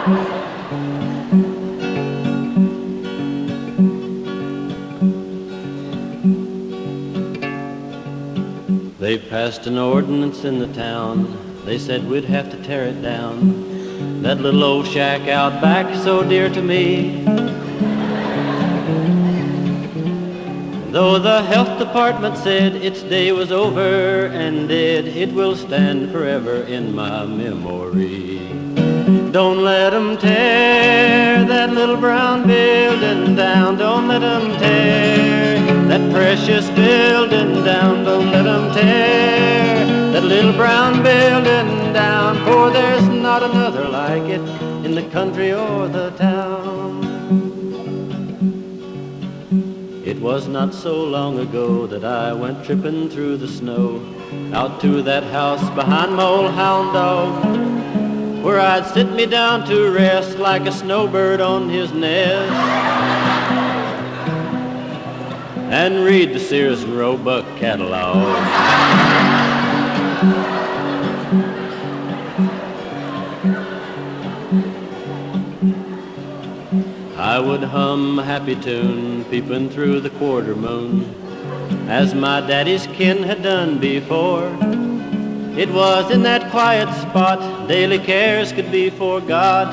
They passed an ordinance in the town. They said we'd have to tear it down. That little old shack out back, so dear to me. Though the health department said its day was over and dead, it will stand forever in my memory. Don't let 'em tear that little brown building down. Don't let 'em tear that precious building down. Don't let 'em tear that little brown building down, for there's not another like it in the country or the town. It was not so long ago that I went tripping through the snow out to that house behind my old hound dog, where I'd sit me down to rest like a snowbird on his nest and read the Sears and Roebuck catalog. I would hum a happy tune, peeping through the quarter moon, as my daddy's kin had done before. It was in that quiet spot daily cares could be forgot.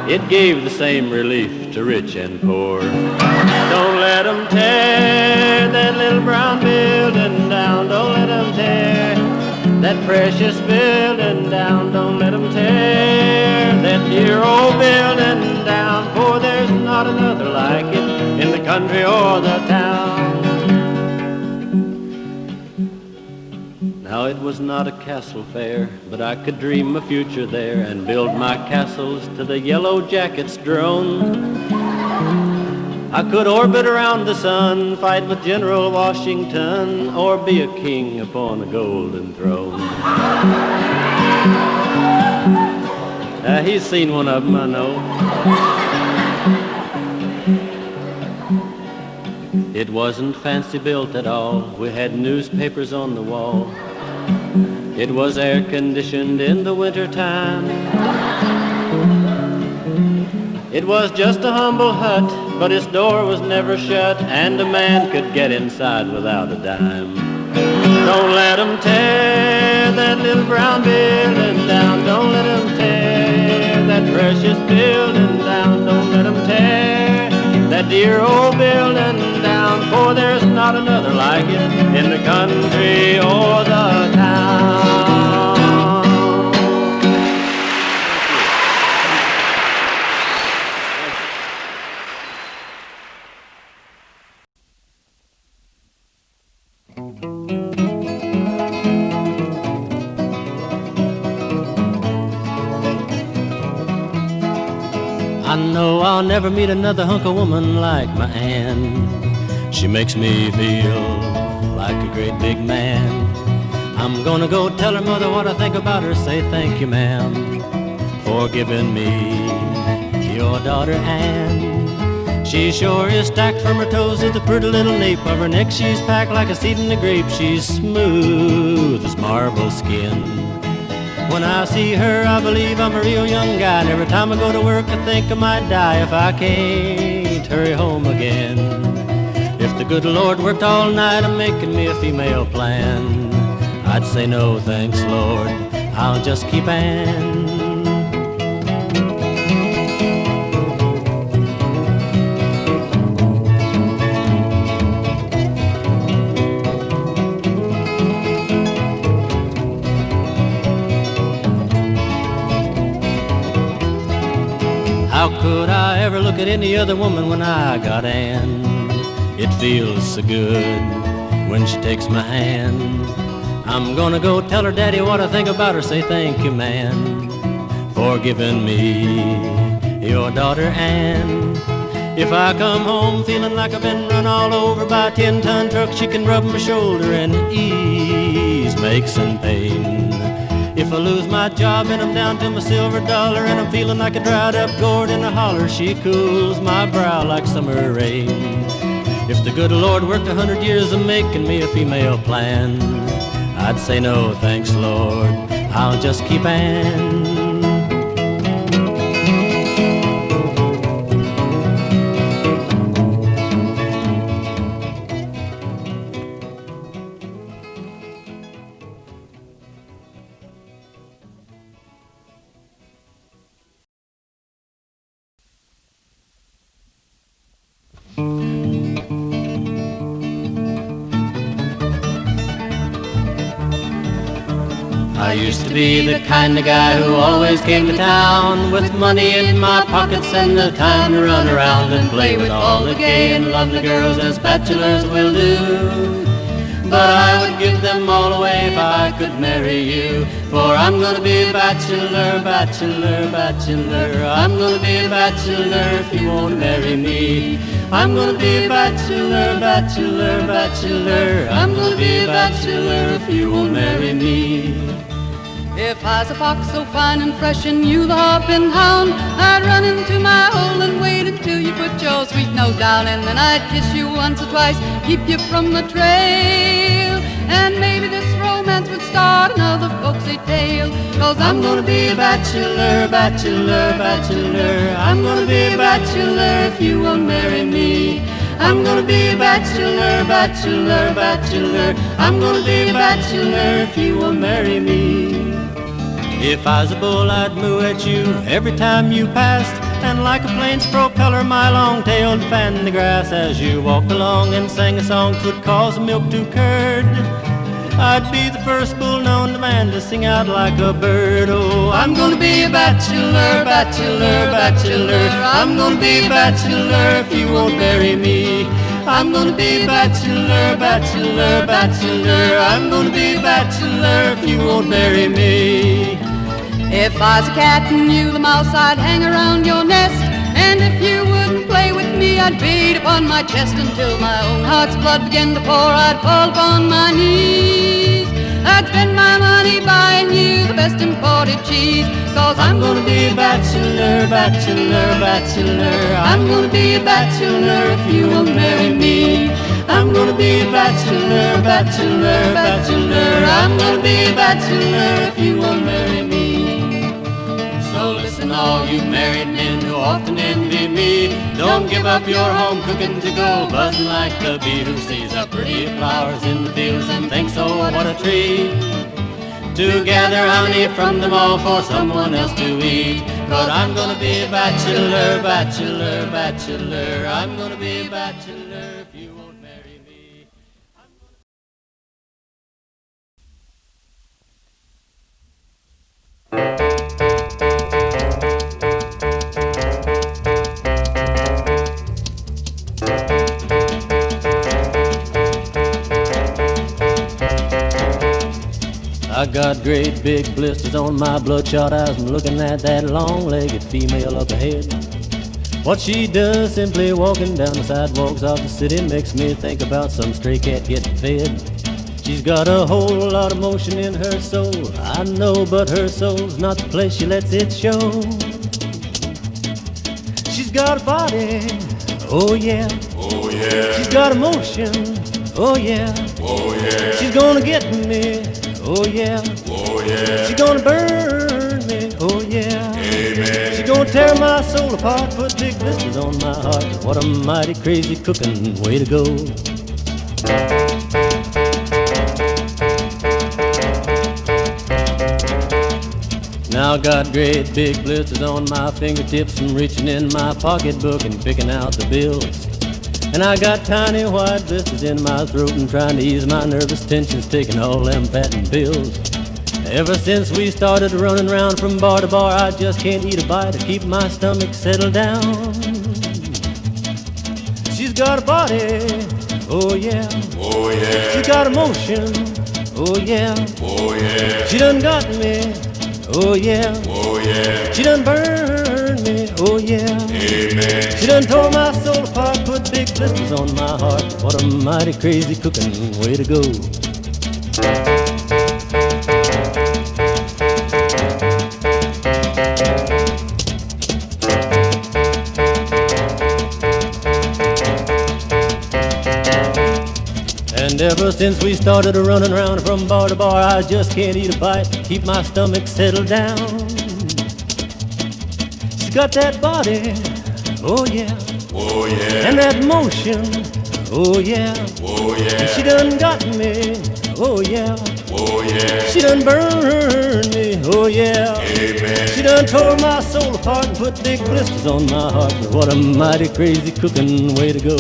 It gave the same relief to rich and poor. Don't let 'em tear that little brown building down. Don't let 'em tear that precious building down. Don't let 'em tear that dear old building down, for there's not another like it in the country or the town. Now it was not a castle fair, but I could dream a future there and build my castles to the yellow jacket's drone. I could orbit around the sun, fight with General Washington, or be a king upon a golden throne. He's seen one of them, I know. It wasn't fancy built at all. We had newspapers on the wall. It was air conditioned in the winter time. It was just a humble hut, but its door was never shut, and a man could get inside without a dime. Don't let 'em tear that little brown building down. Don't let 'em tear that precious building down. Don't let 'em tear that dear old building down, for there's not another like it in the country or the town. I know I'll never meet another hunk of woman like my Ann. She makes me feel like a great big man. I'm gonna go tell her mother what I think about her. Say thank you, ma'am, for giving me your daughter Ann. She sure is stacked from her toes to the pretty little nape of her neck. She's packed like a seed in a grape. She's smooth as marble skin. When I see her, I believe I'm a real young guy, and every time I go to work, I think I might die if I can't hurry home again. If the good Lord worked all night on making me a female plan, I'd say no thanks, Lord, I'll just keep Ann. How could I ever look at any other woman when I got Ann? It feels so good when she takes my hand. I'm gonna go tell her daddy what I think about her. Say thank you, man, for giving me your daughter Ann. If I come home feeling like I've been run all over by a 10-ton truck, she can rub my shoulder and ease my aches and pain. If I lose my job and I'm down to my silver dollar, and I'm feeling like a dried up gourd in a holler, she cools my brow like summer rain. If the good Lord worked 100 years of making me a female plan, I'd say no thanks, Lord, I'll just keep Ann. I used to be the kind of guy who always came to town with money in my pockets and the time to run around and play with all the gay and lovely girls as bachelors will do. But I would give them all away if I could marry you. For I'm gonna be a bachelor, bachelor, bachelor. I'm gonna be a bachelor if you won't marry me. I'm gonna be a bachelor, bachelor, bachelor. I'm gonna be a bachelor if you won't marry me. If I's a fox so fine and fresh and you the hopping hound, I'd run into my hole and wait until you put your sweet nose down, and then I'd kiss you once or twice, keep you from the trail, and maybe this romance would start another folksy tale. Cause I'm gonna be a bachelor, bachelor, bachelor. I'm gonna be a bachelor if you won't marry me. I'm gonna be a bachelor, bachelor, bachelor. I'm gonna be a bachelor if you will marry me. If I was a bull, I'd moo at you every time you passed, and like a plane's propeller, my long tail would fan the grass as you walked along and sang a song that would cause the milk to curd. I'd be the first bull known to man to sing out like a bird. Oh, I'm gonna be a bachelor, bachelor, bachelor. I'm gonna be a bachelor if you won't marry me. I'm gonna be a bachelor, bachelor, bachelor. I'm gonna be a bachelor if you won't marry me. If I's a cat and you the mouse, I'd hang around your nest, and if you wouldn't play with me, I'd beat upon my chest until my own heart's blood began to pour. I'd fall upon my knees. I'd spend my money buying you the best imported cheese. Cause I'm gonna be a bachelor, bachelor, bachelor. I'm gonna be a bachelor if you won't marry me. I'm gonna be a bachelor, bachelor, bachelor. I'm gonna be a bachelor if you won't marry me. So listen, all you married men who often envy me, don't give up your home cooking to go buzzing like the bee who sees the pretty flowers in the fields and thinks, oh, what a treat to gather honey from them all for someone else to eat. But I'm gonna be a bachelor, bachelor, bachelor. I'm gonna be a bachelor if you won't marry me. I got great big blisters on my bloodshot eyes from looking at that long-legged female up ahead. What she does simply walking down the sidewalks of the city makes me think about some stray cat getting fed. She's got a whole lot of motion in her soul, I know, but her soul's not the place she lets it show. She's got a body, oh yeah, oh yeah. She's got emotion, oh yeah, oh yeah. She's gonna get me, oh yeah, oh yeah. she's gonna burn me, oh yeah. Amen. She's gonna tear my soul apart, put big blisters on my heart. What a mighty crazy cooking way to go. Now I got great big blisters on my fingertips from reaching in my pocketbook and picking out the bills. And I got tiny white blisters in my throat and trying to ease my nervous tensions, taking all them patent pills. Ever since we started running around from bar to bar, I just can't eat a bite to keep my stomach settled down. She's got a body, oh yeah, oh yeah. She's got emotion, oh yeah, oh yeah. She done got me, oh yeah, oh yeah. She done burned me, oh yeah. Amen. She done tore my soul apart, put big blisters on my heart. What a mighty crazy cooking way to go. And ever since we started running around from bar to bar, I just can't eat a bite, keep my stomach settled down. She's got that body, oh yeah, oh yeah. and that motion, oh yeah, oh yeah. she done got me, oh yeah, oh yeah. she done burned me, oh yeah. Amen. She done tore my soul apart and put big blisters on my heart. What a mighty crazy cooking way to go.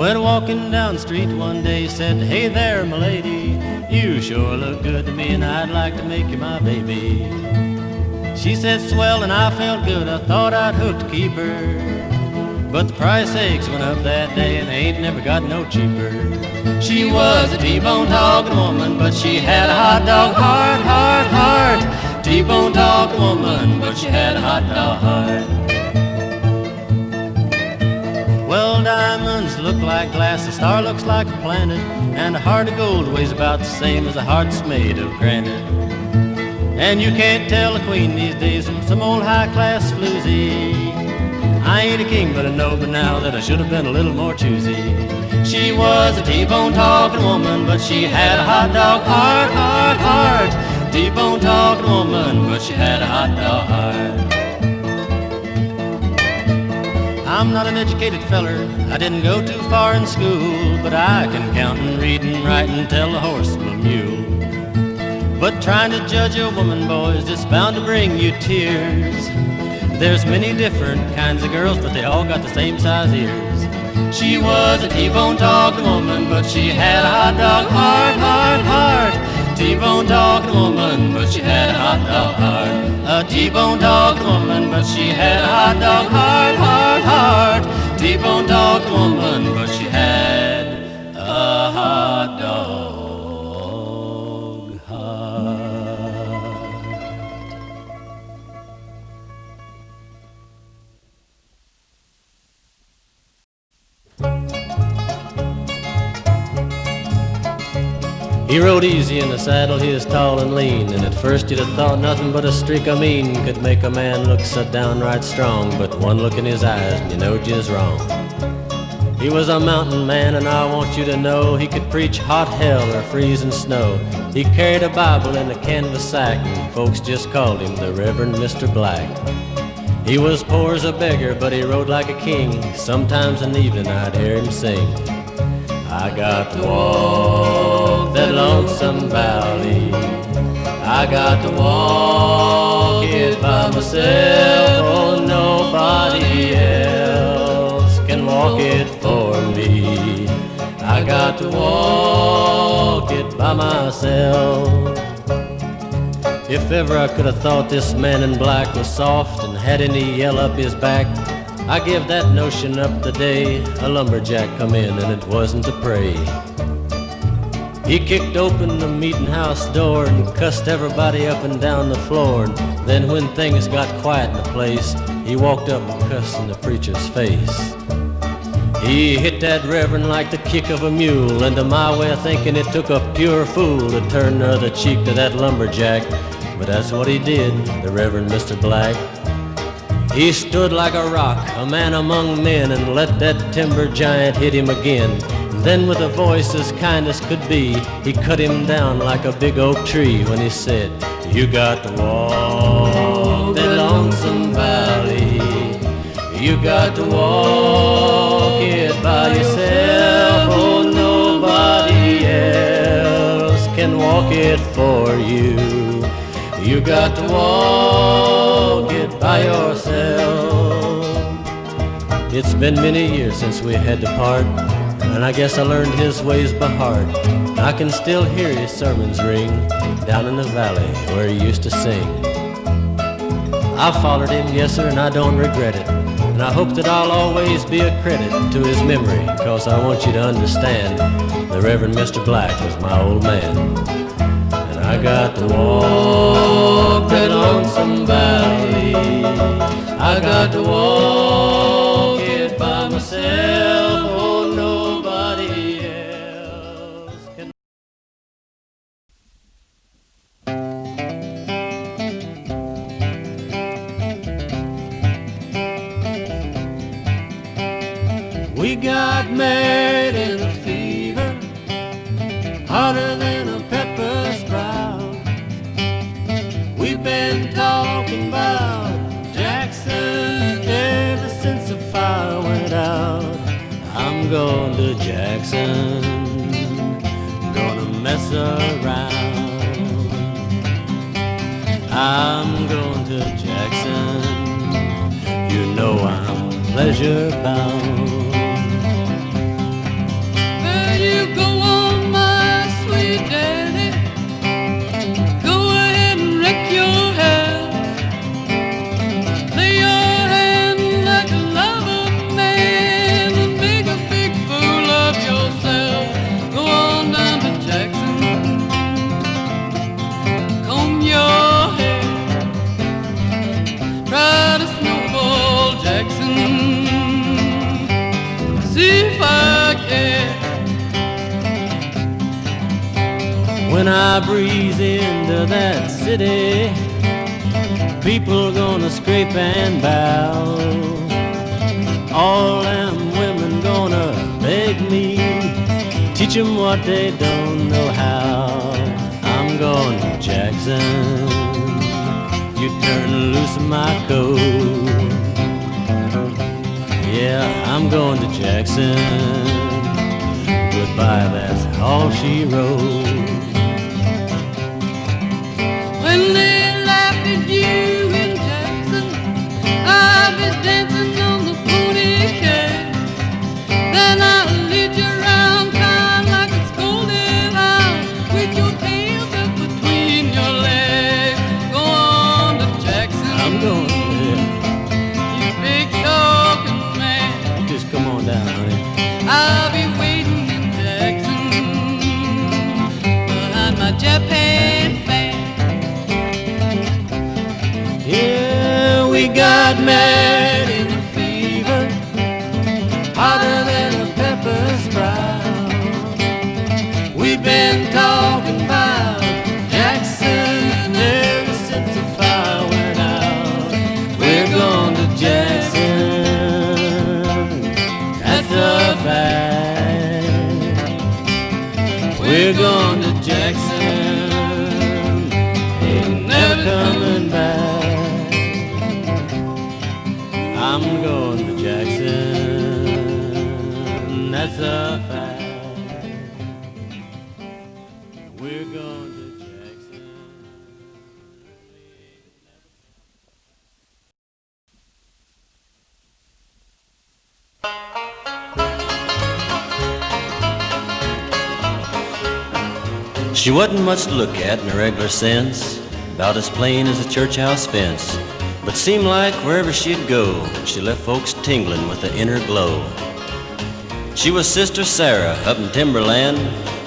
Went walking down the street one day, said, "Hey there, my lady, you sure look good to me and I'd like to make you my baby." She said, "Swell," and I felt good. I thought I'd hook to keep her, but the price eggs went up that day and ain't never got no cheaper. She was a T-bone talking woman, but she had a hot dog heart, heart, heart. T-bone talking woman, but she had a hot dog heart. Well, diamonds look like glass, a star looks like a planet, and a heart of gold weighs about the same as a heart's made of granite. And you can't tell a queen these days from some old high-class floozy. I ain't a king, but I know by now that I should have been a little more choosy. She was a T-bone talking woman, but she had a hot dog heart, heart, heart. T-bone talking woman, but she had a hot dog heart. I'm not an educated feller, I didn't go too far in school, but I can count and read and write and tell a horse from a mule. But trying to judge a woman, boys, it's bound to bring you tears. There's many different kinds of girls, but they all got the same size ears. She was a T-bone talking woman, but she had a hot dog heart, heart, heart. T-bone talking woman, but she had a hot dog heart. A T-bone talking woman, but she had a hot dog heart, heart, heart. T-bone talking woman, but she had a hot dog heart. He rode easy in the saddle, he is tall and lean, and at first you'd have thought nothing but a streak of mean could make a man look so downright strong, but one look in his eyes and you know just wrong. He was a mountain man, and I want you to know he could preach hot hell or freezing snow. He carried a Bible in a canvas sack, and folks just called him the Reverend Mr. Black. He was poor as a beggar, but he rode like a king. Sometimes in the evening I'd hear him sing, I got to walk that lonesome valley. I got to walk it by myself. Oh, nobody else can walk it for me. I got to walk it by myself. If ever I could have thought this man in black was soft and had any yell up his back, I give that notion up the day a lumberjack come in and it wasn't to pray. He kicked open the meeting house door and cussed everybody up and down the floor. And then when things got quiet in the place, he walked up and cussed in the preacher's face. He hit that reverend like the kick of a mule, and to my way of thinking it took a pure fool to turn the other cheek to that lumberjack. But that's what he did, the Reverend Mr. Black. He stood like a rock, a man among men, and let that timber giant hit him again. And then with a voice as kind as could be, he cut him down like a big oak tree when he said, you got to walk that lonesome valley. You got to walk it by yourself. Oh, nobody else can walk it for you. You got to walk it by yourself. It's been many years since we had to part, and I guess I learned his ways by heart. I can still hear his sermons ring down in the valley where he used to sing. I followed him, yes sir, and I don't regret it. And I hope that I'll always be a credit to his memory, 'cause I want you to understand the Reverend Mr. Black was my old man. I got to walk that lonesome valley. I got to walk it by myself. Oh, nobody else can. We got married in a fever, hotter than a pepper sprout. We've been talking about Jackson ever since the fire went out. I'm going to Jackson, gonna mess around. I'm going to Jackson, you know I'm pleasure bound. When I breeze into that city, people gonna scrape and bow. All them women gonna beg me, teach 'em what they don't know how. I'm going to Jackson, you turn loose my coat. Yeah, I'm going to Jackson, goodbye, that's all she wrote. When they laugh at you in Jackson, I'll be dancing on the pony cage. Then I'll lead you around town like a scolded hound, with your tail tucked between your legs. Go on to Jackson, I'm going there. you big talking man. Just come on down, honey. I'll be waiting in Jackson behind my Japan fan. Yeah, we got married in a fever, hotter than a pepper sprout. We've been talking about Jackson ever since the fire went out. We're going to Jackson, that's a fact. We're going to Jackson, ain't never coming back. I'm going to Jackson, that's a fact. We're going to Jackson. She wasn't much to look at in a regular sense, about as plain as a church house fence. But seemed like wherever she'd go, she left folks tingling with an inner glow. She was Sister Sara up in Timberland,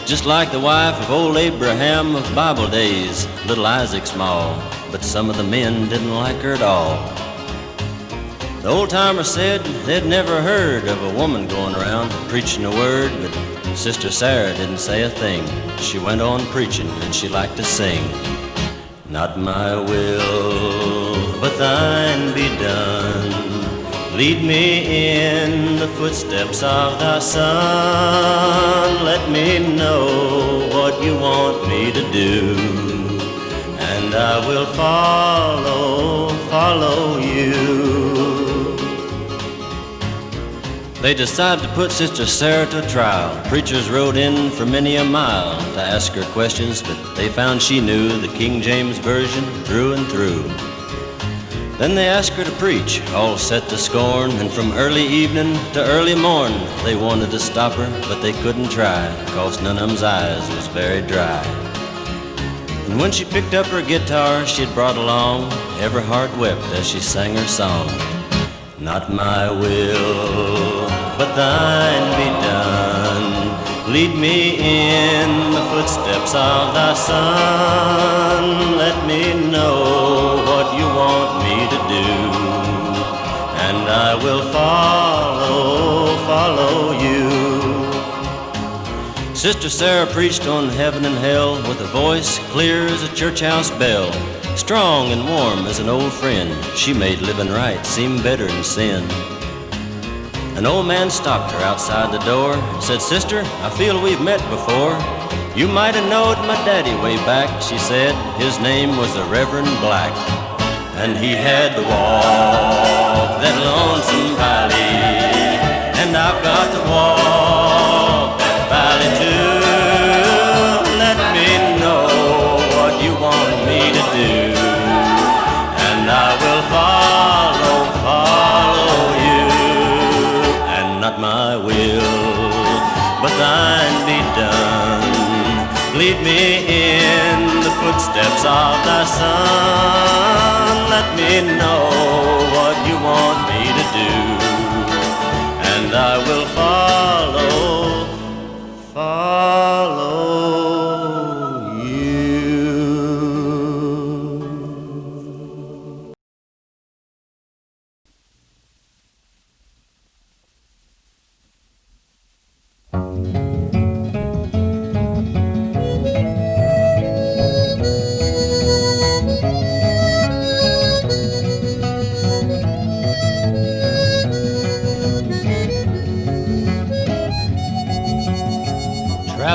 just like the wife of old Abraham of Bible days, little Isaac small, but some of the men didn't like her at all. The old-timer said they'd never heard of a woman going around preaching a word, but Sister Sara didn't say a thing. She went on preaching and she liked to sing. Not my will, but thine be done. Lead me in the footsteps of thy Son. Let me know what you want me to do, and I will follow you. They decided to put Sister Sara to trial. Preachers rode in for many a mile to ask her questions, but they found she knew the King James Version through and through. Then they asked her to preach, all set to scorn, and from early evening to early morn they wanted to stop her, but they couldn't try, 'cause none of 'em's eyes was very dry. And when she picked up her guitar she'd brought along, every heart wept as she sang her song. Not my will, but thine be done. Lead me in the footsteps of thy Son. Let me know what you want me to do, and I will follow you. Sister Sara preached on heaven and hell with a voice clear as a church house bell. Strong and warm as an old friend, she made living right seem better than sin. An old man stopped her outside the door and said, "Sister, I feel we've met before. You might have knowed my daddy way back," she said. His name was the Reverend Black, and he had to walk that lonesome valley, and I've got to walk that valley too. Let me know what you want me to do, and I will follow you. And not my will, but thine be done. Lead me in the footsteps of thy Son. Let me know what you want me to do, and I will follow you.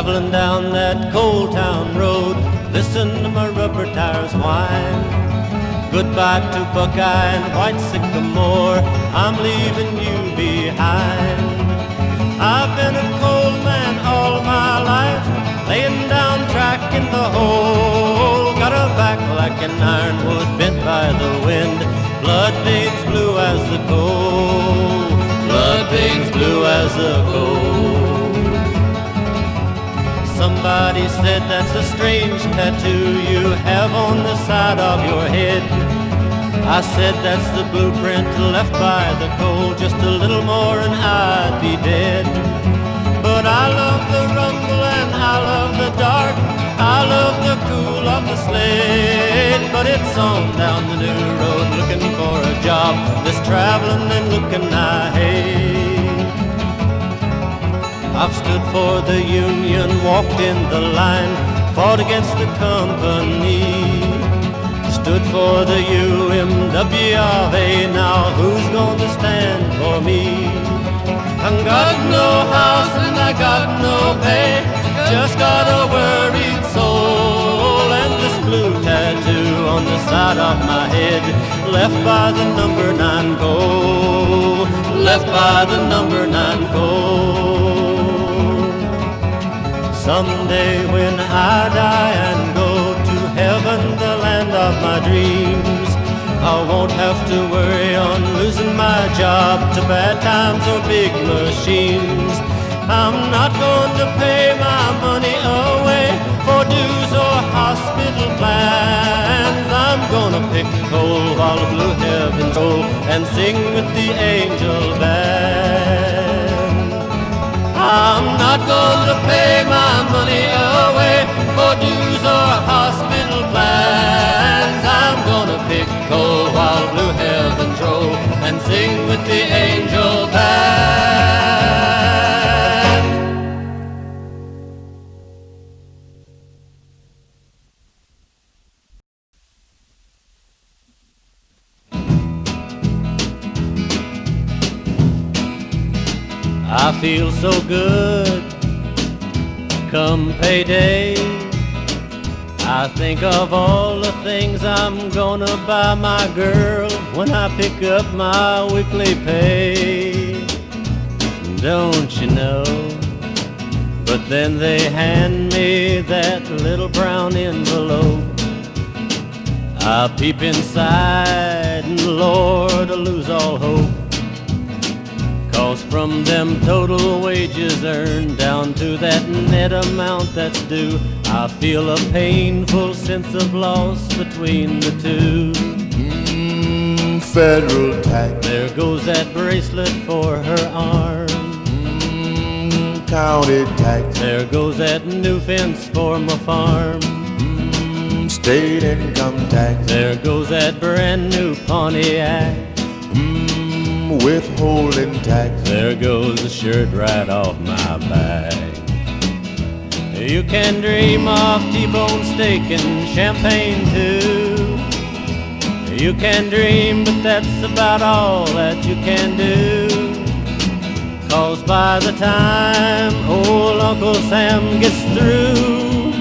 traveling down that coal town road. Listen to my rubber tires whine. Goodbye to Buckeye and White Sycamore, I'm leaving you behind. I've been a coal man all my life, laying down track in the hole. Got a back like an ironwood bent by the wind, blood veins blue as the coal, blood veins blue as the coal. Somebody said that's a strange tattoo you have on the side of your head. I said that's the blueprint left by the coal, just a little more and I'd be dead. But I love the rumble and I love the dark, I love the cool of the sled. But it's on down the new road looking for a job, this traveling and looking I hate. I've stood for the union, walked in the line, fought against the company, stood for the UMW of A. Now who's gonna stand for me? I got no house and I got no pay, just got a worried soul. And this blue tattoo on the side of my head, left by the number 9 coal, left by the number 9 coal. Someday when I die and go to heaven, the land of my dreams, I won't have to worry on losing my job to bad times or big machines. I'm not going to pay my money away for dues or hospital plans. I'm gonna pick coal while the blue heavens roll and sing with the angel band. I'm not going to pay my money away for dues or hospital plans. I'm gonna pick coal while blue heavens roll and sing with the angel band. I feel so good come payday. I think of all the things I'm gonna buy my girl when I pick up my weekly pay. Don't you know? But then they hand me that little brown envelope. I peep inside and Lord, I lose all hope. 'Cause from them total wages earned down to that net amount that's due, I feel a painful sense of loss between the two. Federal tax. There goes that bracelet for her arm. County tax. There goes that new fence for my farm. State income tax. There goes that brand new Pontiac. Withholding tax. There goes the shirt right off my back. You can dream of T-bone steak and champagne too. You can dream, but that's about all that you can do. 'Cause by the time old Uncle Sam gets through,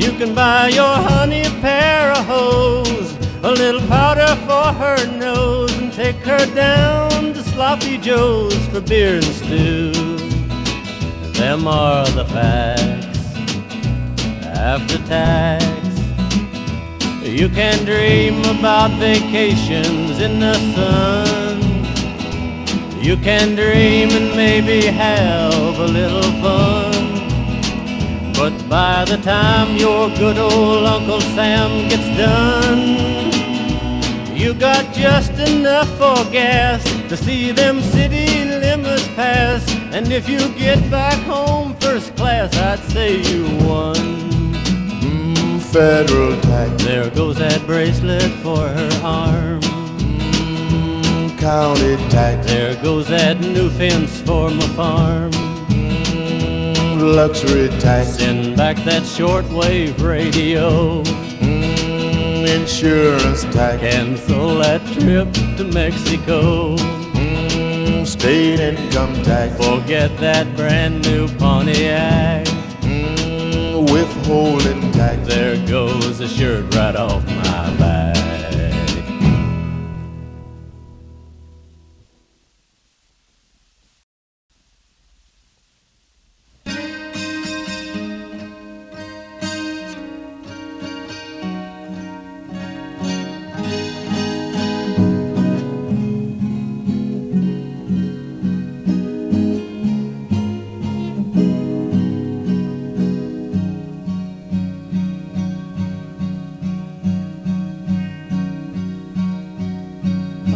you can buy your honey a pair of hose, a little powder for her nose, and take her down to Sloppy Joe's for beer and stew. Them are the facts after tax. You can dream about vacations in the sun. You can dream and maybe have a little fun. But by the time your good old Uncle Sam gets done, you got just enough for gas to see them city limits pass. And if you get back home first class, I'd say you won. Federal tax. There goes that bracelet for her arm. County tax. There goes that new fence for my farm. Luxury tax. Send back that shortwave radio. Insurance tax. Cancel that trip to Mexico. State income tax. Forget that brand new Pontiac. withholding tax. There goes the shirt right off my back.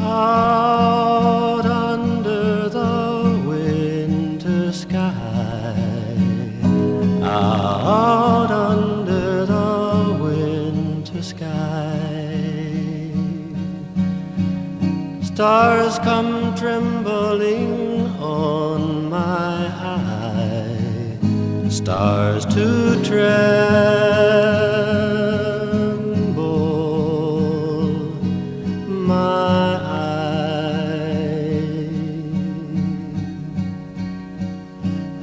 Out under the winter sky, out under the winter sky, stars come trembling on my eye, stars to tremble my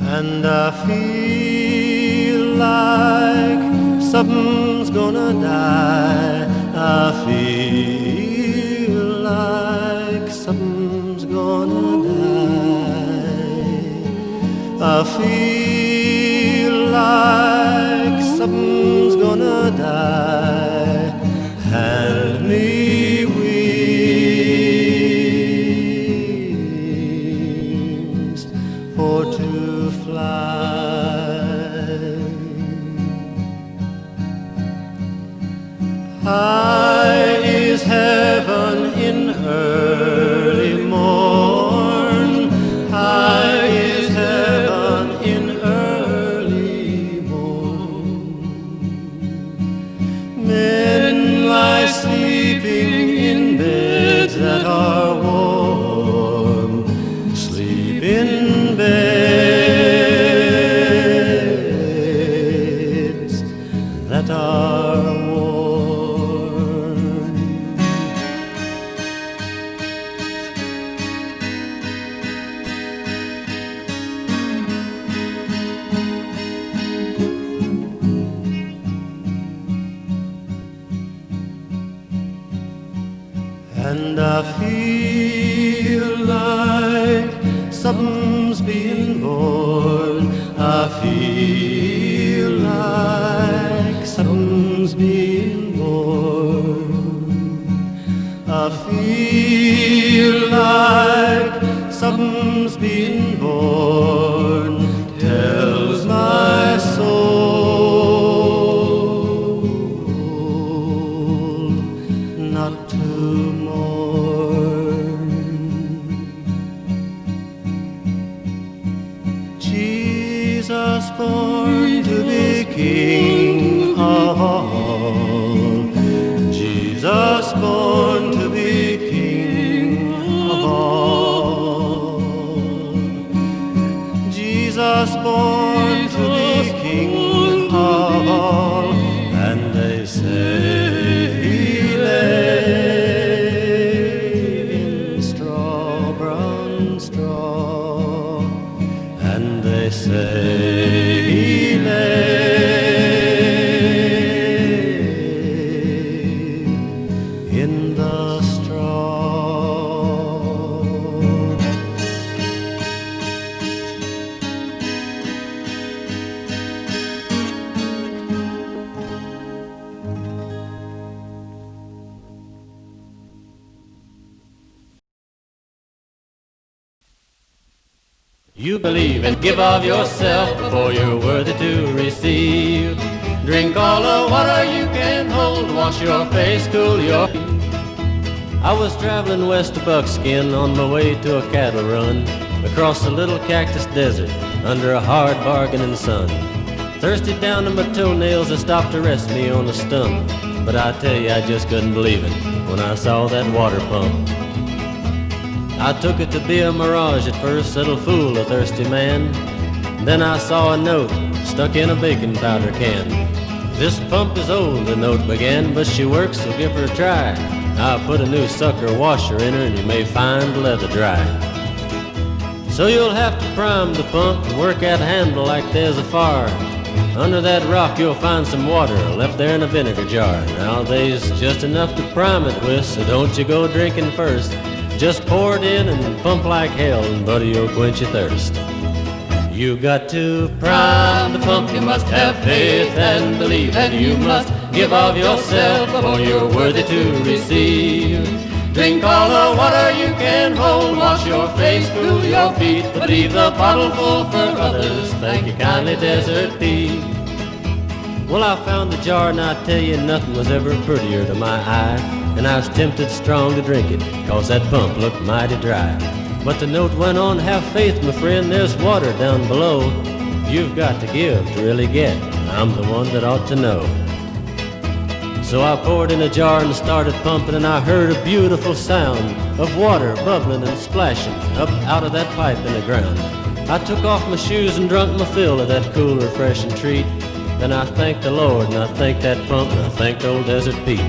and I feel like something's gonna die. I feel like something's gonna die. I feel like something's gonna die. Hand me wings for to fly. High is heaven in early morn. High is heaven in early morn. Men lie sleeping in beds that are warm. Sleep in beds that are warm. And I feel like something's being born. I feel like something's being born. I feel like something's being born. Tells my soul not to Jesus born to be King of all. Jesus born to be King of all. Jesus born to be King of all. And they say he lay in straw, brown straw. And they say he lay in the straw. You believe and give of yourself before you're worthy to receive. Drink all the water you can hold, wash your face, cool your feet. I was traveling west of Buckskin on my way to a cattle run, across a little cactus desert under a hard bargaining sun. Thirsty down to my toenails, I stopped to rest me on a stump. But I tell you, I just couldn't believe it when I saw that water pump. I took it to be a mirage at first that'll fool a thirsty man. Then I saw a note stuck in a baking powder can. This pump is old, the note began, but she works, so give her a try. I put a new sucker washer in her and you may find the leather dry. So you'll have to prime the pump and work that handle like there's a fire. Under that rock you'll find some water left there in a vinegar jar. Now there's just enough to prime it with, so don't you go drinking first. Just pour it in and pump like hell, and buddy, you'll quench your thirst. You got to prime the pump, you must have faith and believe, and you must give of yourself before you're worthy to receive. Drink all the water you can hold, wash your face, cool your feet, but leave the bottle full for others. Thank you kindly, desert thief. Well, I found the jar, and I tell you, nothing was ever prettier to my eye, and I was tempted strong to drink it, 'cause that pump looked mighty dry. But the note went on, have faith, my friend, there's water down below. You've got to give to really get, I'm the one that ought to know. So I poured in a jar and started pumping, and I heard a beautiful sound of water bubbling and splashing up out of that pipe in the ground. I took off my shoes and drunk my fill of that cool, refreshing treat. Then I thanked the Lord, and I thanked that pump, and I thanked old Desert Pete.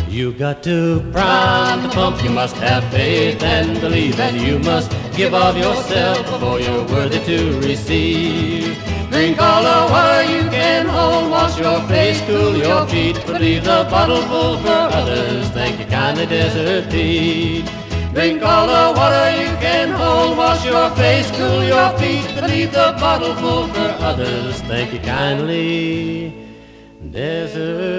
You got to prime the pump, you must have faith and believe, and you must give of yourself before you're worthy to receive. Drink all the water you can hold, wash your face, cool your feet, but leave the bottle full for others. Thank you kindly, Desert Pete. Drink all the water you can hold, wash your face, cool your feet, but leave the bottle full for others. Thank you kindly, Desert